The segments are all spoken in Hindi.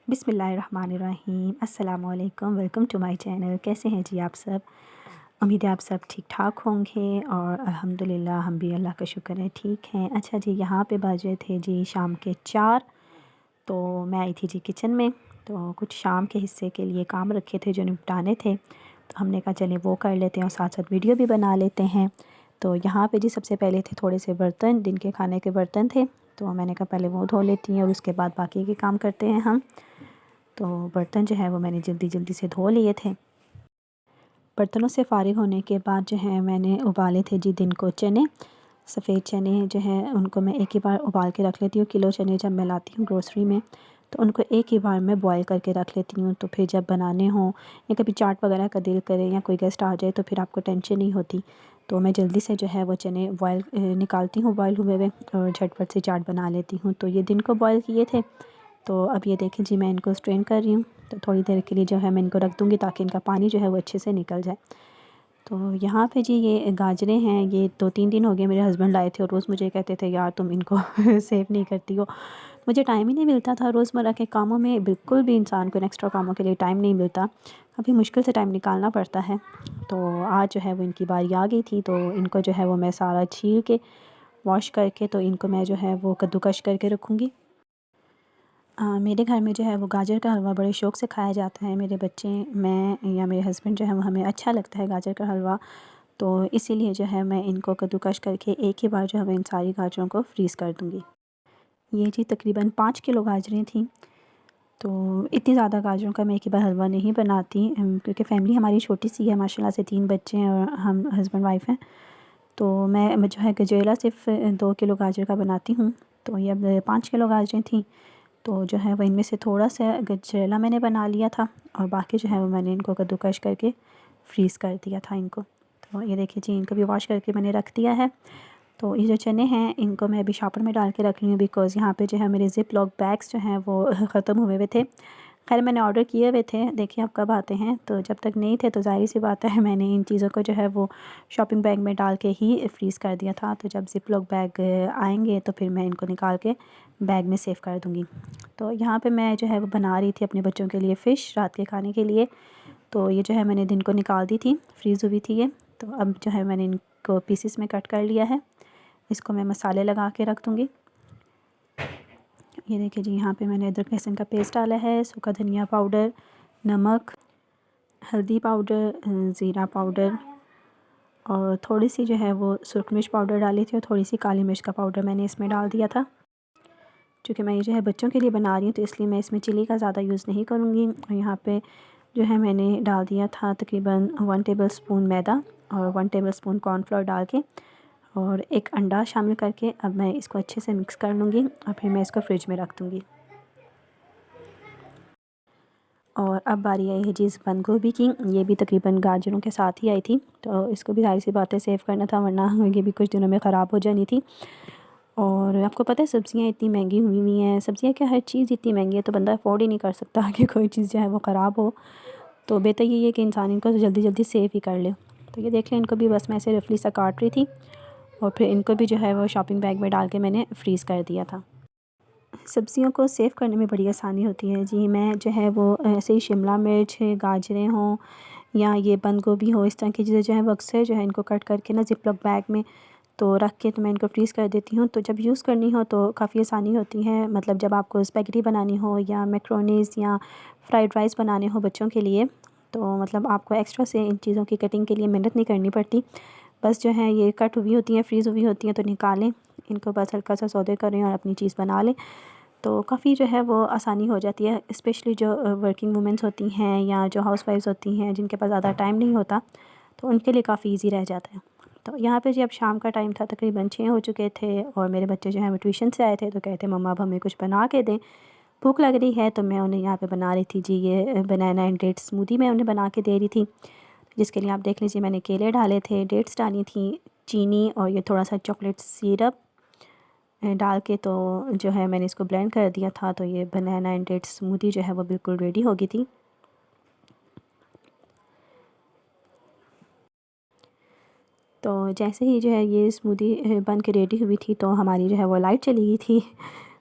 बिस्मिल्लाहिर्रहमानिर्रहीम। अस्सलामुअलैकुम। Welcome to my channel. कैसे हैं जी आप सब? उम्मीद है आप सब ठीक ठाक होंगे और अल्हम्दुलिल्लाह हम भी अल्लाह का शुक्र है ठीक हैं। अच्छा जी, यहाँ पे बजे थे जी शाम के 4। तो मैं आई थी जी किचन में। तो कुछ शाम के हिस्से के लिए काम रखे थे जो निपटाने थे, तो हमने कहा चलें वो कर लेते हैं और साथ साथ वीडियो भी बना लेते हैं। तो यहाँ पे जी सबसे पहले थे थोड़े से बर्तन, दिन के खाने के बर्तन थे, तो मैंने कहा पहले वो धो लेती हैं और उसके बाद बाकी के काम करते हैं हम। तो बर्तन जो है वो मैंने जल्दी जल्दी से धो लिए थे। बर्तनों से फ़ारिग होने के बाद जो है मैंने उबाले थे जी दिन को चने। सफ़ेद चने जो हैं उनको मैं एक ही बार उबाल के रख लेती हूँ। किलो चने जब मैं लाती हूँ ग्रोसरी में, तो उनको एक ही बार मैं बॉयल करके रख लेती हूँ, तो फिर जब बनाने हों या कभी चाट वगैरह का दिल करे या कोई गेस्ट आ जाए तो फिर आपको टेंशन नहीं होती। तो मैं जल्दी से जो है वो चने बॉयल निकालती हूँ बॉयल हुए हुए और झटपट से चाट बना लेती हूँ। तो ये दिन को बॉयल किए थे। तो अब ये देखें जी मैं इनको स्ट्रेन कर रही हूँ, तो थोड़ी देर के लिए जो है मैं इनको रख दूँगी ताकि इनका पानी जो है वो अच्छे से निकल जाए। तो यहाँ पे जी ये गाजरें हैं, ये 2-3 दिन हो गए मेरे हस्बैंड लाए थे और रोज़ मुझे कहते थे यार तुम इनको सेव नहीं करती हो। मुझे टाइम ही नहीं मिलता था, रोज़मर्रा के कामों में बिल्कुल भी इंसान को इन एक्स्ट्रा कामों के लिए टाइम नहीं मिलता, काफ़ी मुश्किल से टाइम निकालना पड़ता है। तो आज जो है वो इनकी बारी आ गई थी, तो इनको जो है वो मैं सारा छील के वॉश करके तो इनको मैं जो है वो कद्दूकश करके रखूँगी। मेरे घर में जो है वो गाजर का हलवा बड़े शौक़ से खाया जाता है। मेरे बच्चे, मैं या मेरे हस्बैंड जो है वो हमें अच्छा लगता है गाजर का हलवा। तो इसीलिए जो है मैं इनको कद्दूकश करके एक ही बार जो है वो इन सारी गाजरों को फ्रीज़ कर दूँगी। ये जी तकरीबन 5 किलो गाजरें थीं। तो इतनी ज़्यादा गाजरों का मैं एक ही बार हलवा नहीं बनाती, क्योंकि फ़ैमिली हमारी छोटी-सी है, माशाल्लाह से 3 बच्चे हैं और हम हस्बैंड वाइफ़ हैं। तो मैं जो है गजेला सिर्फ़ 2 किलो गाजर का बनाती हूँ। तो ये अब 5 किलो गाजरें थीं। तो जो है वो इनमें से थोड़ा-सा गजरेला मैंने बना लिया था और बाकी जो है वो मैंने इनको कद्दूकश करके फ्रीज़ कर दिया था इनको। तो ये देखिए जी इनको भी वॉश करके मैंने रख दिया है। तो ये जो चने हैं इनको मैं अभी शॉपर में डाल के रख रही हूँ, बिकॉज़ यहाँ पे जो है मेरे ज़िप लॉक बैग्स जो हैं वो ख़त्म हुए हुए थे। ख़ैर मैंने ऑर्डर किए हुए थे, देखिए अब कब आते हैं। तो जब तक नहीं थे तो ज़ाहिर-सी बात है मैंने इन चीज़ों को जो है वो शॉपिंग बैग में डाल के ही फ्रीज़ कर दिया था। तो जब ज़िप लॉक बैग आएँगे तो फिर मैं इनको निकाल के बैग में सेव कर दूँगी। तो यहाँ पे मैं जो है वो बना रही थी अपने बच्चों के लिए फ़िश रात के खाने के लिए। तो ये जो है मैंने दिन को निकाल दी थी, फ्रीज़ हुई थी ये। तो अब जो है मैंने इनको पीसेस में कट कर लिया है। इसको मैं मसाले लगा के रख दूँगी। ये देखिए जी यहाँ पे मैंने अदरक लहसुन का पेस्ट डाला है, सूखा धनिया पाउडर, नमक, हल्दी पाउडर, ज़ीरा पाउडर और थोड़ी-सी जो है वो सुरख मिर्च पाउडर डाली थी और थोड़ी-सी काली मिर्च का पाउडर मैंने इसमें डाल दिया था। चूँकि मैं ये जो है बच्चों के लिए बना रही हूँ तो इसलिए मैं इसमें चिली का ज़्यादा यूज़ नहीं करूँगी। और यहाँ पे जो है मैंने डाल दिया था तकरीबन 1 टेबलस्पून मैदा और 1 टेबलस्पून कॉर्नफ्लोर डाल के और 1 अंडा शामिल करके अब मैं इसको अच्छे से मिक्स कर लूँगी और फिर मैं इसको फ्रिज में रख दूँगी। और अब बारी आई है जी इस बंद गोभी की। ये भी तकरीबन गाजरों के साथ ही आई थी, तो इसको भी ज़ाहिर सी बात है सेव करना था, वरना ये भी कुछ दिनों में ख़राब हो जानी थी। और आपको पता है सब्ज़ियाँ इतनी महंगी हुई हुई हैं, सब्ज़ियाँ क्या हर चीज़ इतनी महंगी है, तो बंदा अफोर्ड ही नहीं कर सकता कि कोई चीज़ जो है वो ख़राब हो। तो बेहतर यही है कि इंसान इनको जल्दी जल्दी सेव ही कर ले। तो ये देख लें, इनको भी बस मैं ऐसे रफली सा काट रही थी और फिर इनको भी जो है वो शॉपिंग बैग में डाल के मैंने फ्रीज़ कर दिया था। सब्ज़ियों को सेव करने में बड़ी आसानी होती है जी। मैं जो है वो ऐसे ही शिमला मिर्च है, गाजरें हों या ये बंद गोभी हो, इस तरह की चीज़ें जो है वो अक्सर जो है इनको कट करके ना ज़िप लॉक बैग में तो रख के तो मैं इनको फ्रीज़ कर देती हूँ। तो जब यूज़ करनी हो तो काफ़ी आसानी होती है, मतलब जब आपको स्पैगेटी बनानी हो या मैक्रोनीज़ या फ्राइड राइस बनाने हो बच्चों के लिए, तो मतलब आपको एक्स्ट्रा से इन चीज़ों की कटिंग के लिए मेहनत नहीं करनी पड़ती। बस जो है ये कट हुई होती हैं, फ्रीज़ हुई होती हैं, तो निकालें इनको, बस हल्का सा सौदे करें और अपनी चीज़ बना लें। तो काफ़ी जो है वो आसानी हो जाती है, स्पेशली जो वर्किंग वुमेन्स होती हैं या जो हाउसवाइफ्स होती हैं जिनके पास ज़्यादा टाइम नहीं होता, तो उनके लिए काफ़ी ईज़ी रह जाता है। तो यहाँ पे जी अब शाम का टाइम था, तकरीबन 6 हो चुके थे और मेरे बच्चे जो हैं वो ट्यूशन से आए थे, तो कहते मम्मा अब हमें कुछ बना के दें, भूख लग रही है। तो मैं उन्हें यहाँ पे बना रही थी जी ये बनाना एंड डेट्स स्मूदी मैं उन्हें बना के दे रही थी, जिसके लिए आप देख लीजिए मैंने केले डाले थे, डेट्स डाली थी, चीनी और ये थोड़ा सा चॉकलेट सिरप डाल के तो जो है मैंने इसको ब्लेंड कर दिया था। तो ये बनाना एंड डेट्स स्मूदी जो है वो बिल्कुल रेडी हो गई थी। तो जैसे ही जो है ये स्मूदी बन के रेडी हुई थी तो हमारी जो है वो लाइट चली गई थी।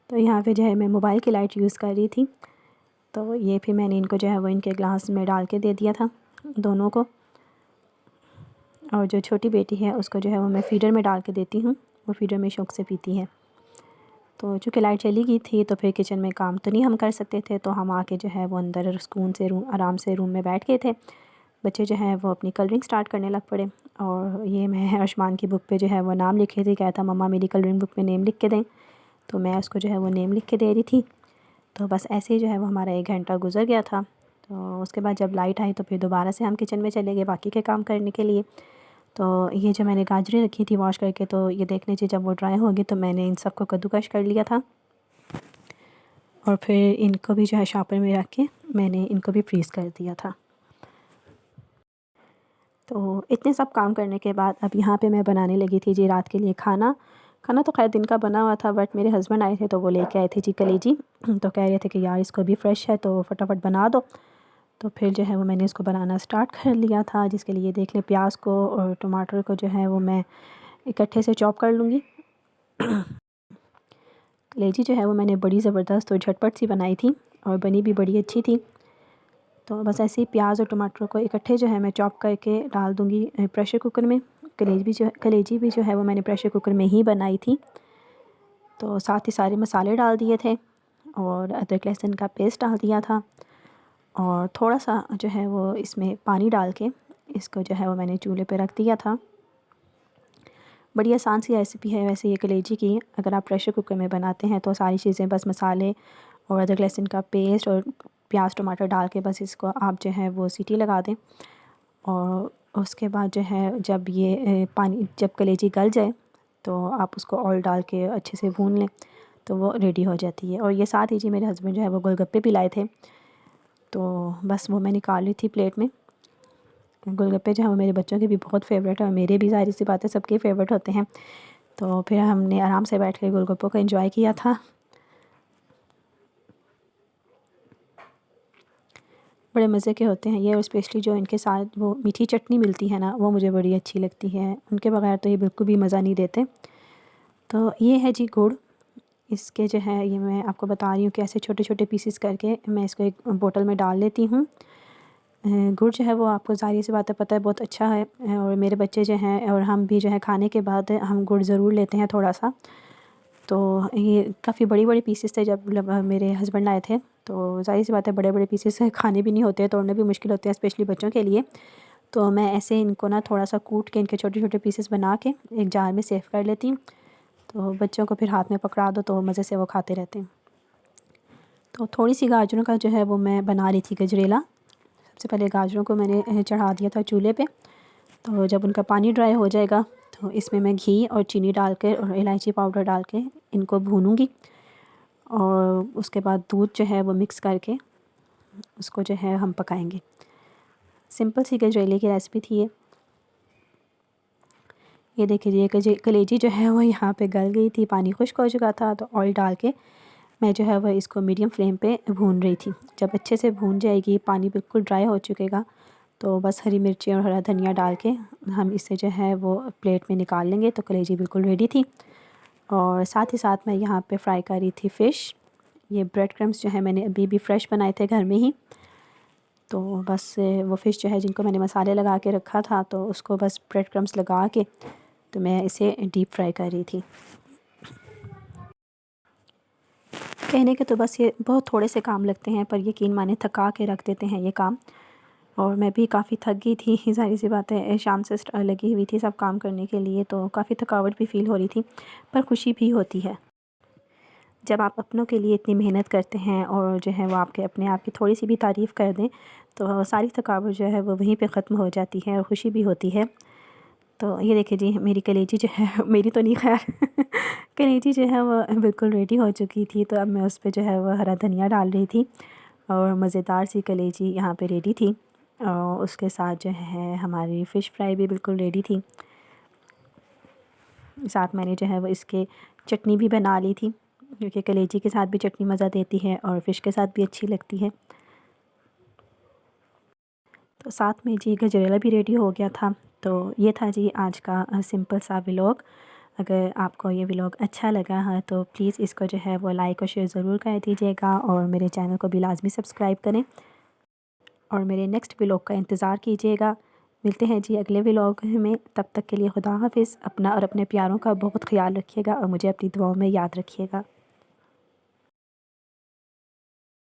तो यहाँ पे जो है मैं मोबाइल की लाइट यूज़ कर रही थी। तो ये फिर मैंने इनको जो है वो इनके ग्लास में डाल के दे दिया था दोनों को। और जो छोटी बेटी है उसको जो है वो मैं फ़ीडर में डाल के देती हूँ, वो फ़ीडर में शौक़ से पीती है। तो चूँकि लाइट चली गई थी तो फिर किचन में काम तो नहीं हम कर सकते थे, तो हम आके जो है वो अंदर सुकून से आराम से रूम में बैठ गए थे। बच्चे जो हैं वो अपनी कलरिंग स्टार्ट करने लग पड़े और ये मैं अर्शमान की बुक पे जो है वो नाम लिख रही थी। कहता मम्मा मेरी कलरिंग बुक में नेम लिख के दें, तो मैं उसको जो है वो नेम लिख के दे रही थी। तो बस ऐसे ही जो है वो हमारा 1 घंटा गुज़र गया था। तो उसके बाद जब लाइट आई तो फिर दोबारा से हम किचन में चले गए बाकी के काम करने के लिए। तो ये जो मैंने गाजरें रखी थी वॉश करके, तो ये देख लीजिए जब वो ड्राई होगी तो मैंने इन सबको कद्दूकश कर लिया था और फिर इनको भी जो है शॉपर में रख के मैंने इनको भी फ्रीज़ कर दिया था। तो इतने सब काम करने के बाद अब यहाँ पे मैं बनाने लगी थी जी रात के लिए खाना। खाना तो खैर दिन का बना हुआ था, बट मेरे हस्बैंड आए थे तो वो लेके आए थे जी कलेजी। तो कह रहे थे कि यार इसको भी फ्रेश है तो फटाफट बना दो। तो फिर जो है वो मैंने इसको बनाना स्टार्ट कर लिया था, जिसके लिए देख लें प्याज को और टमाटर को जो है वो मैं इकट्ठे से चॉप कर लूँगी। कलेजी जो है वो मैंने बड़ी ज़बरदस्त और झटपट सी बनाई थी और बनी भी बड़ी अच्छी थी। तो बस ऐसे ही प्याज और टमाटर को इकट्ठे जो है मैं चॉप करके डाल दूँगी प्रेशर कुकर में। कलेजी भी जो है वो मैंने प्रेशर कुकर में ही बनाई थी। तो साथ ही सारे मसाले डाल दिए थे और अदरक लहसुन का पेस्ट डाल दिया था और थोड़ा सा जो है वो इसमें पानी डाल के इसको जो है वो मैंने चूल्हे पे रख दिया था। बड़ी आसान सी रेसिपी है वैसे ये कलेजी की। अगर आप प्रेशर कुकर में बनाते हैं तो सारी चीज़ें बस मसाले और अदरक लहसुन का पेस्ट और प्याज टमाटर डाल के बस इसको आप जो है वो सीटी लगा दें और उसके बाद जो है जब ये जब कलेजी गल जाए तो आप उसको ऑयल डाल के अच्छे से भून लें तो वो रेडी हो जाती है। और ये साथ ही जी मेरे हस्बैंड जो है वो गोलगप्पे भी लाए थे, तो बस वो मैं निकाल ली थी प्लेट में। गोलगप्पे जो है वो मेरे बच्चों के भी बहुत फ़ेवरेट है और मेरे भी, ज़ाहिर सी बात है सबके फ़ेवरेट होते हैं। तो फिर हमने आराम से बैठ के गोलगप्पों को एंजॉय किया था। बड़े मज़े के होते हैं ये, और स्पेशली जो इनके साथ वो मीठी चटनी मिलती है ना, वो मुझे बड़ी अच्छी लगती है। उनके बगैर तो ये बिल्कुल भी मज़ा नहीं देते। तो ये है जी गुड़। इसके जो है ये मैं आपको बता रही हूँ कि ऐसे छोटे छोटे पीसेस करके मैं इसको एक बोतल में डाल लेती हूँ। गुड़ जो है वो आपको ज़ाहिर सी बात है पता है बहुत अच्छा है, और मेरे बच्चे जो हैं और हम भी जो है खाने के बाद हम गुड़ ज़रूर लेते हैं थोड़ा सा। तो ये काफ़ी बड़ी पीसेस थे जब मेरे हस्बैंड लाए थे, तो ज़ाहिर सी बात है बड़े पीसेस खाने भी नहीं होते, तोड़ने भी मुश्किल होते हैं स्पेशली बच्चों के लिए। तो मैं ऐसे इनको ना थोड़ा सा कूट के इनके छोटे छोटे पीसेस बना के एक जार में सेव कर लेती हूँ, तो बच्चों को फिर हाथ में पकड़ा दो तो मज़े से वो खाते रहते हैं। तो थोड़ी सी गाजरों का जो है वो मैं बना रही थी गजरेला। सबसे पहले गाजरों को मैंने चढ़ा दिया था चूल्हे पे। तो जब उनका पानी ड्राई हो जाएगा तो इसमें मैं घी और चीनी डाल के और इलायची पाउडर डाल के इनको भूनूंगी, और उसके बाद दूध जो है वो मिक्स करके उसको जो है हम पकाएंगे। सिंपल सी गजरेले की रेसिपी थी ये। ये देखिए ये कलेजी जो है वो यहाँ पे गल गई थी, पानी खुश्क हो चुका था, तो ऑयल डाल के मैं जो है वह इसको मीडियम फ्लेम पे भून रही थी। जब अच्छे से भून जाएगी, पानी बिल्कुल ड्राई हो चुकेगा, तो बस हरी मिर्ची और हरा धनिया डाल के हम इसे जो है वो प्लेट में निकाल लेंगे। तो कलेजी बिल्कुल रेडी थी। और साथ ही साथ मैं यहाँ पे फ्राई कर रही थी फ़िश। ये ब्रेड क्रम्स जो है मैंने अभी फ्रेश बनाए थे घर में ही। तो बस वो फ़िश जो है जिनको मैंने मसाले लगा के रखा था, तो उसको बस ब्रेड क्रम्स लगा के तो मैं इसे डीप फ्राई कर रही थी। कहने के तो बस ये बहुत थोड़े से काम लगते हैं, पर यकीन माने थका के रख देते हैं ये काम। और मैं भी काफ़ी थक गई थी, ज़ाहिर सी बात है शाम से लगी हुई थी सब काम करने के लिए, तो काफ़ी थकावट भी फ़ील हो रही थी, पर खुशी भी होती है जब आप अपनों के लिए इतनी मेहनत करते हैं और जो है वो आपके अपने आप की थोड़ी सी भी तारीफ़ कर दें तो सारी थकावट जो है वो वहीं पे ख़त्म हो जाती है और खुशी भी होती है। तो ये देखिए जी मेरी कलेजी जो है मेरी तो नहीं खैर कलेजी जो है वो बिल्कुल रेडी हो चुकी थी। तो अब मैं उस पर जो है वो हरा धनिया डाल रही थी और मज़ेदार सी कलेजी यहाँ पे रेडी थी, और उसके साथ जो है हमारी फ़िश फ्राई भी बिल्कुल रेडी थी। साथ मैंने जो है वो इसके चटनी भी बना ली थी, क्योंकि कलेजी के साथ भी चटनी मज़ा देती है और फ़िश के साथ भी अच्छी लगती है। तो साथ में जी गजरेला भी रेडी हो गया था। तो ये था जी आज का सिंपल सा व्लॉग। अगर आपको ये व्लॉग अच्छा लगा है तो प्लीज़ इसको जो है वो लाइक और शेयर ज़रूर कर दीजिएगा, और मेरे चैनल को भी लाजमी सब्सक्राइब करें और मेरे नेक्स्ट व्लॉग का इंतज़ार कीजिएगा। मिलते हैं जी अगले व्लॉग में, तब तक के लिए खुदा हाफ़िज़। अपना और अपने प्यारों का बहुत ख़्याल रखिएगा और मुझे अपनी दुआओं में याद रखिएगा।